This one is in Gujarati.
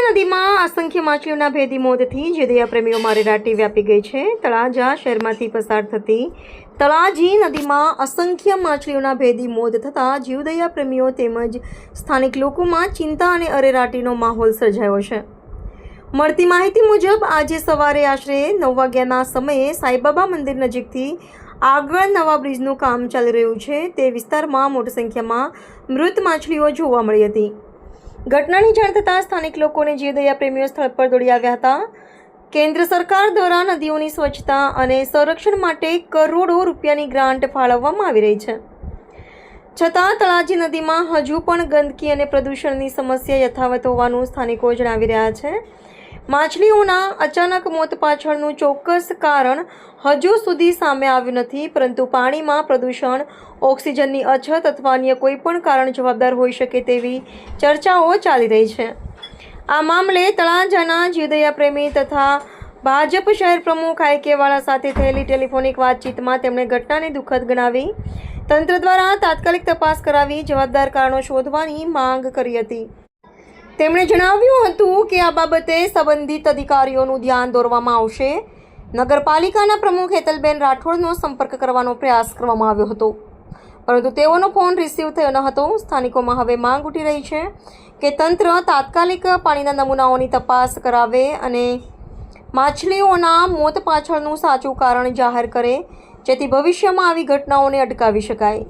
નદીમાં અસંખ્ય માછલીઓના ભેદી મોતથી જીવદયા પ્રેમીઓમાં અરેરાટી વ્યાપી ગઈ છે। તળાજા શહેરમાંથી પસાર થતી તળાજી નદીમાં અસંખ્ય માછલીઓના ભેદી મોત થતાં જીવદયા પ્રેમીઓ તેમજ સ્થાનિક લોકોમાં ચિંતા અને અરેરાટીનો માહોલ સર્જાયો છે। મળતી માહિતી મુજબ આજે સવારે આશરે 9 વાગ્યાના સમયે સાંઈબાબા મંદિર નજીકથી આગળ નવા બ્રિજનું કામ ચાલી રહ્યું છે તે વિસ્તારમાં મોટી સંખ્યામાં મૃત માછલીઓ જોવા મળી હતી। ઘટનાની જાણ થતાં સ્થાનિક લોકોને જીવદયા પ્રેમીઓ સ્થળ પર દોડી આવ્યા હતા। કેન્દ્ર સરકાર દ્વારા નદીઓની સ્વચ્છતા અને સંરક્ષણ માટે કરોડો રૂપિયાની ગ્રાન્ટ ફાળવવામાં આવી રહી છે, છતાં તળાજી નદીમાં હજુ પણ ગંદકી અને પ્રદૂષણની સમસ્યા યથાવત હોવાનું સ્થાનિકો જણાવી રહ્યા છે। માછલીઓના અચાનક મોત પાછળનું ચોક્કસ કારણ હજુ સુધી સામે આવ્યું નથી, પરંતુ પાણીમાં પ્રદૂષણ, ઓક્સિજનની અછત અથવા અન્ય કોઈ પણ કારણ જવાબદાર હોઈ શકે તેવી ચર્ચાઓ ચાલી રહી છે। આ મામલે તળાજાના જીવદયા પ્રેમી તથા ભાજપ શહેર પ્રમુખ આઈકેવાળા સાથે થયેલી ટેલિફોનિક વાતચીતમાં તેમણે ઘટનાને દુઃખદ ગણાવી તંત્ર દ્વારા તાત્કાલિક તપાસ કરાવી જવાબદાર કારણો શોધવાની માંગ કરી હતી। તેમણે જણાવ્યું હતું કે આ બાબતે સંબંધિત અધિકારીઓનું ધ્યાન દોરવામાં આવશે। નગરપાલિકાના પ્રમુખ હેતલબેન રાઠોડનો સંપર્ક કરવાનો પ્રયાસ કરવામાં આવ્યો હતો, પરંતુ તેઓનો ફોન રિસીવ થયો ન હતો। સ્થાનિકોમાં હવે માંગ ઉઠી રહી છે કે તંત્ર તાત્કાલિક પાણીના નમૂનાઓની તપાસ કરાવે અને માછલીઓના મોત પાછળનું સાચું કારણ જાહેર કરે, જેથી ભવિષ્યમાં આવી ઘટનાઓને અટકાવી શકાય।